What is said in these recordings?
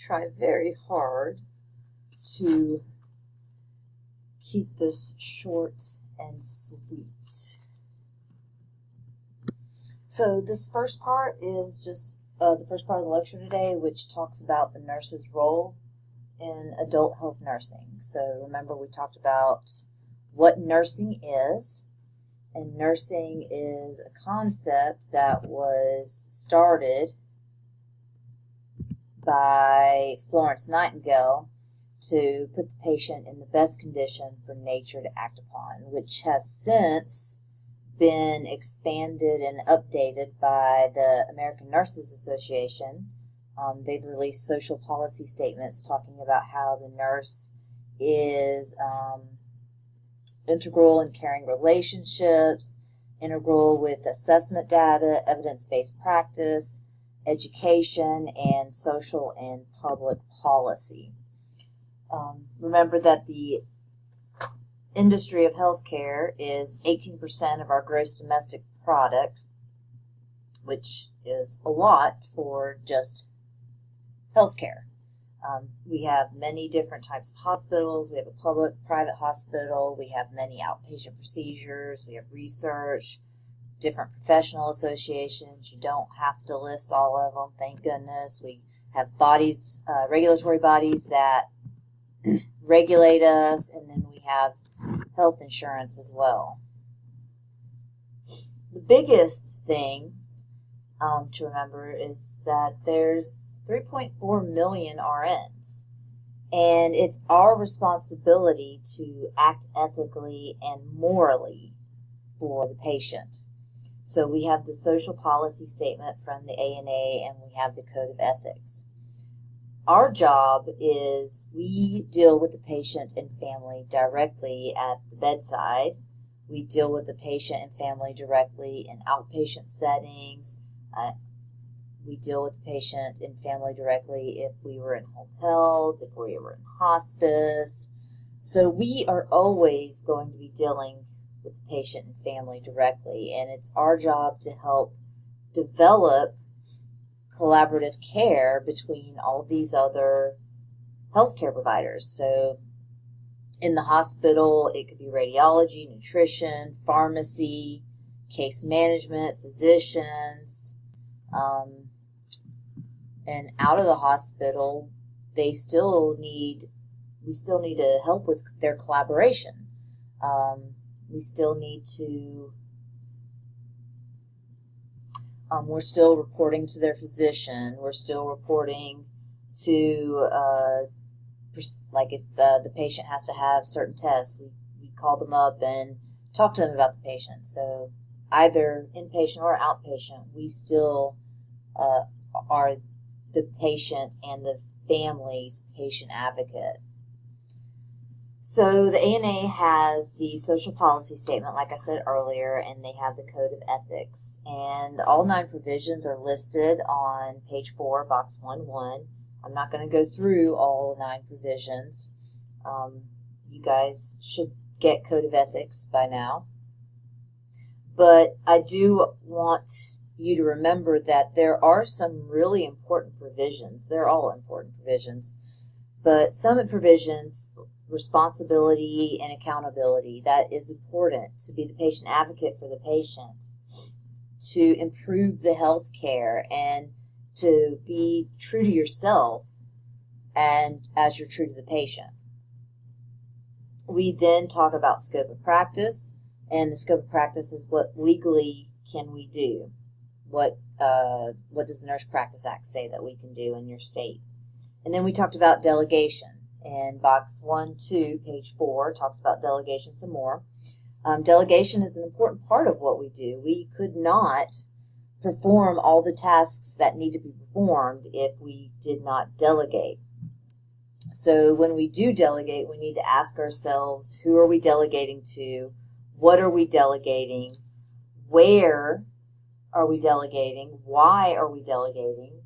try very hard to keep this short and sweet. So this first part is just the first part of the lecture today, which talks about the nurse's role in adult health nursing. So remember, we talked about what nursing is, and nursing is a concept that was started by Florence Nightingale to put the patient in the best condition for nature to act upon, which has since been expanded and updated by the American Nurses Association. They've released social policy statements talking about how the nurse is integral in caring relationships, integral with assessment data, evidence-based practice, education, and social and public policy. Remember that the industry of healthcare is 18% of our gross domestic product, which is a lot for just healthcare. We have many different types of hospitals. We have a public, private hospital. We have many outpatient procedures. We have research, different professional associations. You don't have to list all of them, thank goodness. We have bodies, regulatory bodies that regulate us, and then we have health insurance as well. The biggest thing to remember is that there's 3.4 million RNs, and it's our responsibility to act ethically and morally for the patient. So we have the social policy statement from the ANA, and we have the Code of Ethics. Our job is we deal with the patient and family directly at the bedside. We deal with the patient and family directly in outpatient settings. We deal with the patient and family directly if we were in home health, if we were in hospice. So we are always going to be dealing with the patient and family directly, and it's our job to help develop collaborative care between all these other healthcare providers. So in the hospital, it could be radiology, nutrition, pharmacy, case management, physicians, and out of the hospital, we still need to help with their collaboration. We still need to we're still reporting to their physician. We're still reporting to, like if the patient has to have certain tests, we call them up and talk to them about the patient. So either inpatient or outpatient, we still are the patient and the family's patient advocate. So the ANA has the social policy statement, like I said earlier, and they have the Code of Ethics. And all 9 provisions are listed on page 4, box 1-1. I'm not going to go through all 9 provisions. You guys should get Code of Ethics by now. But I do want you to remember that there are some really important provisions. They're all important provisions. But some provisions, responsibility and accountability, that is important to be the patient advocate for the patient, to improve the health care, and to be true to yourself and as you're true to the patient. We then talk about scope of practice, and the scope of practice is what legally can we do. What does the Nurse Practice Act say that we can do in your state? And then we talked about delegation. And box 1-2, page 4, talks about delegation some more. Delegation is an important part of what we do. We could not perform all the tasks that need to be performed if we did not delegate. So when we do delegate, we need to ask ourselves, who are we delegating to? What are we delegating? Where are we delegating? Why are we delegating?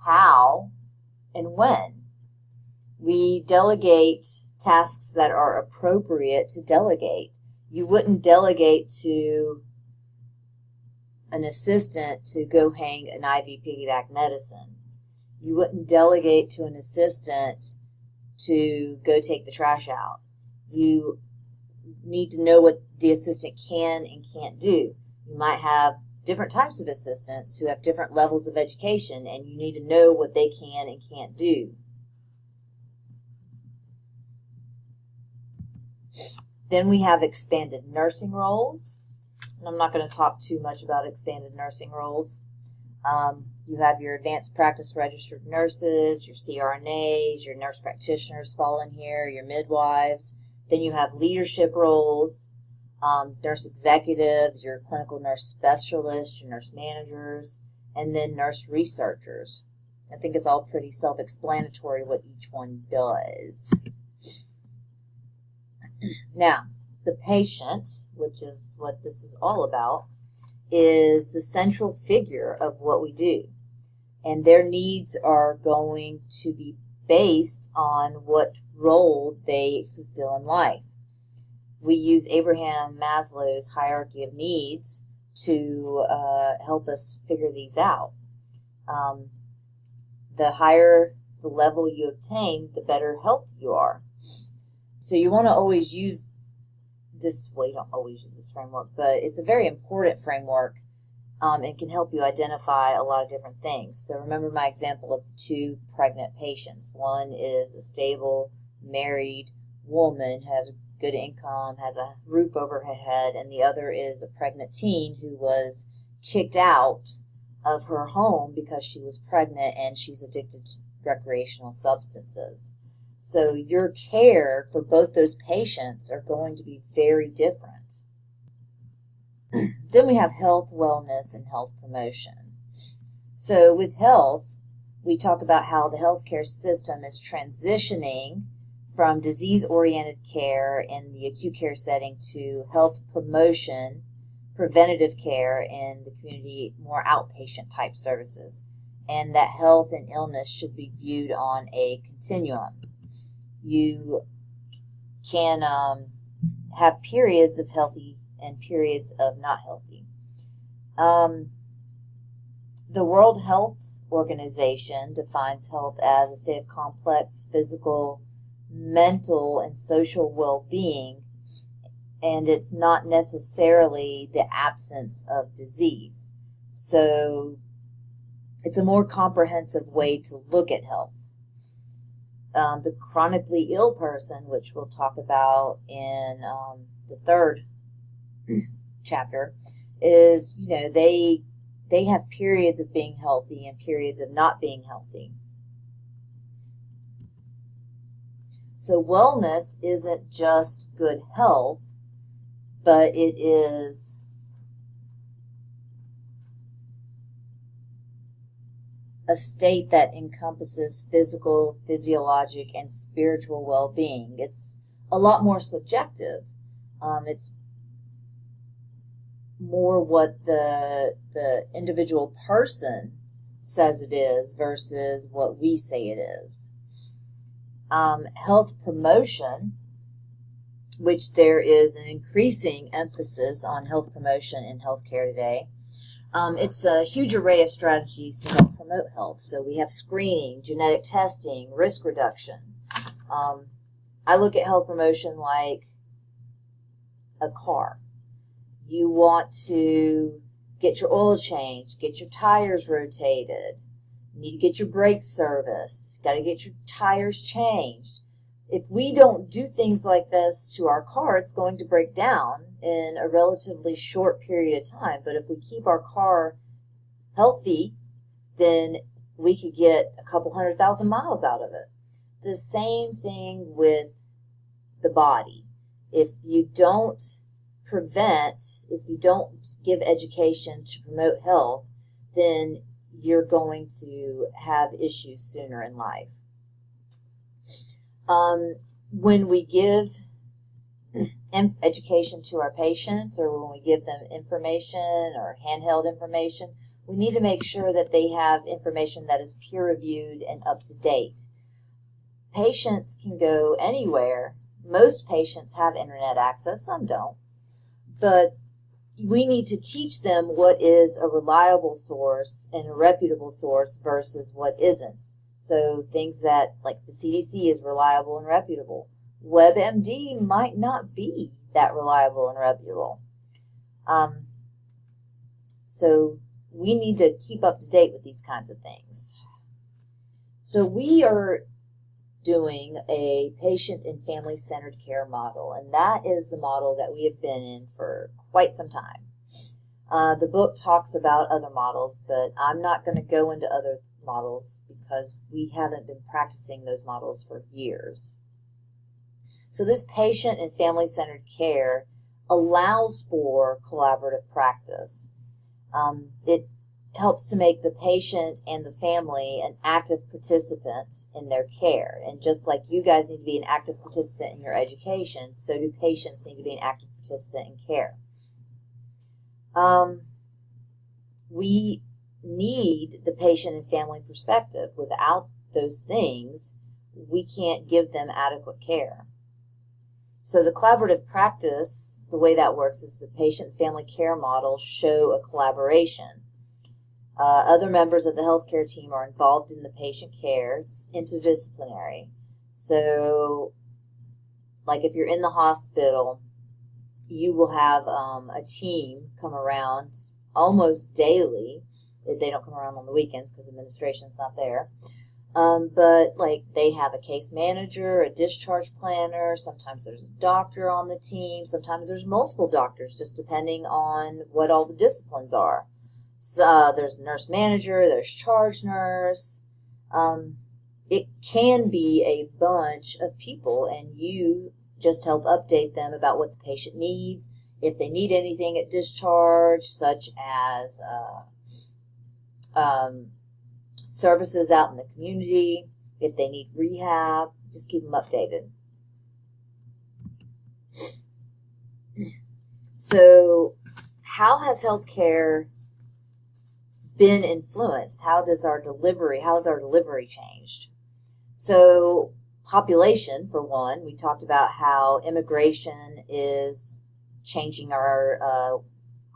How and when? We delegate tasks that are appropriate to delegate. You wouldn't delegate to an assistant to go hang an IV piggyback medicine. You wouldn't delegate to an assistant to go take the trash out. You need to know what the assistant can and can't do. You might have different types of assistants who have different levels of education, and you need to know what they can and can't do. Then we have expanded nursing roles. And I'm not going to talk too much about expanded nursing roles. You have your advanced practice registered nurses, your CRNAs, your nurse practitioners fall in here, your midwives. Then you have leadership roles, nurse executives, your clinical nurse specialists, your nurse managers, and then nurse researchers. I think it's all pretty self-explanatory what each one does. Now, the patient, which is what this is all about, is the central figure of what we do. And their needs are going to be based on what role they fulfill in life. We use Abraham Maslow's hierarchy of needs to help us figure these out. The higher the level you obtain, the better health you are. So you want to always use this, well, you don't always use this framework, but it's a very important framework and can help you identify a lot of different things. So remember my example of the two pregnant patients. One is a stable, married woman who has a good income, has a roof over her head, and the other is a pregnant teen who was kicked out of her home because she was pregnant and she's addicted to recreational substances. So your care for both those patients are going to be very different. Then we have health, wellness, and health promotion. So with health, we talk about how the healthcare system is transitioning from disease-oriented care in the acute care setting to health promotion, preventative care in the community, more outpatient type services. And that health and illness should be viewed on a continuum. You can have periods of healthy and periods of not healthy. The World Health Organization defines health as a state of complex physical, mental, and social well-being, and it's not necessarily the absence of disease. So it's a more comprehensive way to look at health. The chronically ill person, which we'll talk about in the third chapter, is, they have periods of being healthy and periods of not being healthy. So wellness isn't just good health, but it is a state that encompasses physical, physiologic, and spiritual well-being. It's a lot more subjective. It's more what the individual person says it is versus what we say it is. Health promotion, which there is an increasing emphasis on health promotion in healthcare today. It's a huge array of strategies to help promote health. So we have screening, genetic testing, risk reduction. I look at health promotion like a car. You want to get your oil changed, get your tires rotated. You need to get your brakes serviced. Got to get your tires changed. If we don't do things like this to our car, it's going to break down in a relatively short period of time. But if we keep our car healthy, then we could get a couple 100,000 miles out of it. The same thing with the body. If you don't prevent, if you don't give education to promote health, then you're going to have issues sooner in life. When we give education to our patients, or when we give them information or handheld information, we need to make sure that they have information that is peer-reviewed and up-to-date. Patients can go anywhere. Most patients have internet access, some don't. But we need to teach them what is a reliable source and a reputable source versus what isn't. So things that, like the CDC is reliable and reputable. WebMD might not be that reliable and reputable. So we need to keep up to date with these kinds of things. So we are doing a patient and family-centered care model, and that is the model that we have been in for quite some time. The book talks about other models, but I'm not going to go into other models because we haven't been practicing those models for years. So this patient and family-centered care allows for collaborative practice. It helps to make the patient and the family an active participant in their care. And just like you guys need to be an active participant in your education, so do patients need to be an active participant in care. We need the patient and family perspective. Without those things, we can't give them adequate care. So the collaborative practice, the way that works is the patient-family care model show a collaboration. Other members of the healthcare team are involved in the patient care. It's interdisciplinary. So, like if you're in the hospital, you will have a team come around almost daily. They don't come around on the weekends because administration's not there. But like they have a case manager, a discharge planner, sometimes there's a doctor on the team, sometimes there's multiple doctors, just depending on what all the disciplines are. So there's a nurse manager, there's charge nurse. It can be a bunch of people, and you just help update them about what the patient needs, if they need anything at discharge, such as services out in the community, if they need rehab, just keep them updated. So how has healthcare been influenced? How has our delivery changed? So population, for one, we talked about how immigration is changing our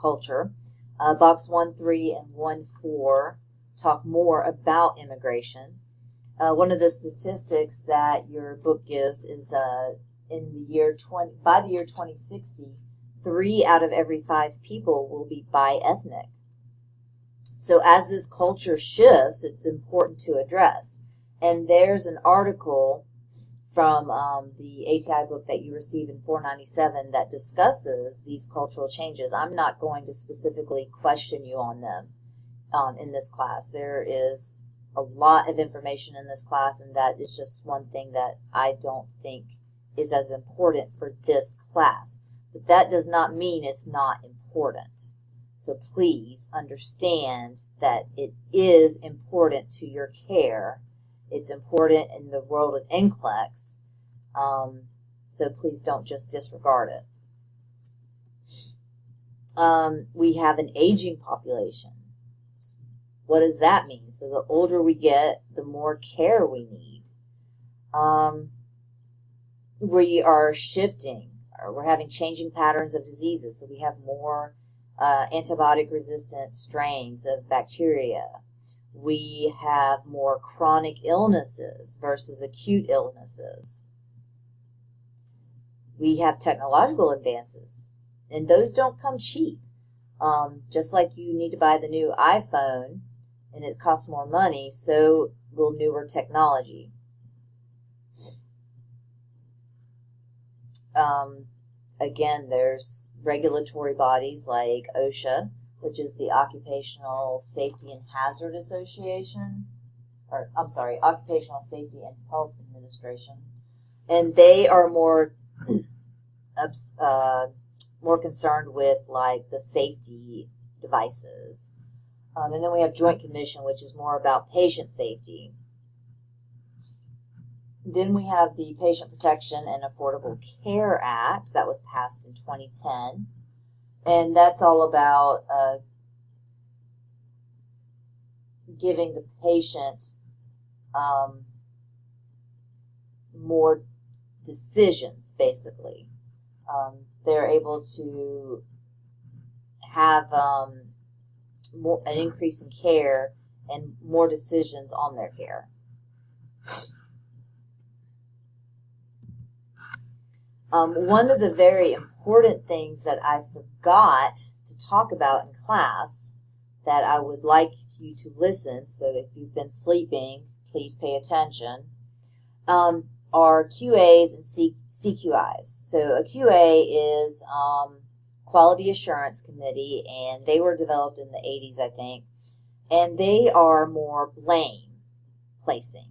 culture. Box 1.3 and 1.4 talk more about immigration. One of the statistics that your book gives is by the year 2060, 3 out of every 5 people will be bi-ethnic. So as this culture shifts, it's important to address. And there's an article from the ATI book that you receive in 497 that discusses these cultural changes. I'm not going to specifically question you on them in this class. There is a lot of information in this class, and that is just one thing that I don't think is as important for this class. But that does not mean it's not important. So please understand that it is important to your care. It's important in the world of NCLEX. So please don't just disregard it. We have an aging population. What does that mean? So the older we get, the more care we need. We are shifting, or we're having changing patterns of diseases. So we have more antibiotic-resistant strains of bacteria. We have more chronic illnesses versus acute illnesses. We have technological advances, and those don't come cheap. Just like you need to buy the new iPhone, and it costs more money, so will newer technology. Again, there's regulatory bodies like OSHA, which is the Occupational Safety and Hazard Association, or I'm sorry, Occupational Safety and Health Administration, and they are more concerned with like the safety devices. And then we have Joint Commission, which is more about patient safety. Then we have the Patient Protection and Affordable Care Act that was passed in 2010. And that's all about giving the patient more decisions, basically. They're able to have an increase in care and more decisions on their care. One of the very important things that I forgot to talk about in class that I would like you to listen, so if you've been sleeping, please pay attention, are QAs and CQIs. So a QA is Quality Assurance Committee, and they were developed in the 80s, I think, and they are more blame placing.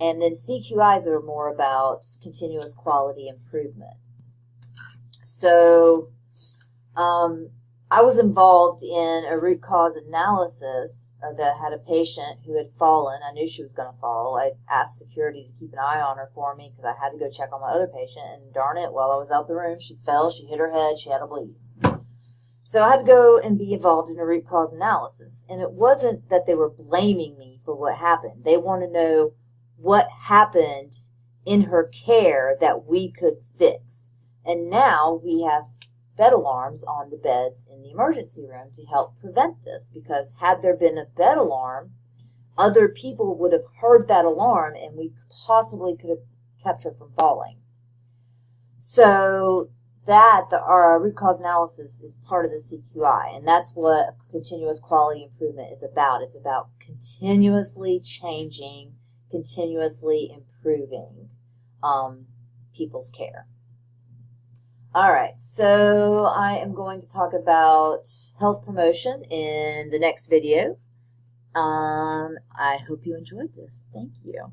And then CQIs are more about continuous quality improvement. So I was involved in a root cause analysis that had a patient who had fallen. I knew she was going to fall. I asked security to keep an eye on her for me because I had to go check on my other patient. And darn it, while I was out the room, she fell, she hit her head, she had a bleed. So I had to go and be involved in a root cause analysis. And it wasn't that they were blaming me for what happened. They want to know what happened in her care that we could fix. And now we have bed alarms on the beds in the emergency room to help prevent this, because had there been a bed alarm, other people would have heard that alarm and we possibly could have kept her from falling. So our root cause analysis is part of the CQI, and that's what continuous quality improvement is about. It's about continuously changing, continuously improving people's care. All right, so I am going to talk about health promotion in the next video. I hope you enjoyed this. Thank you.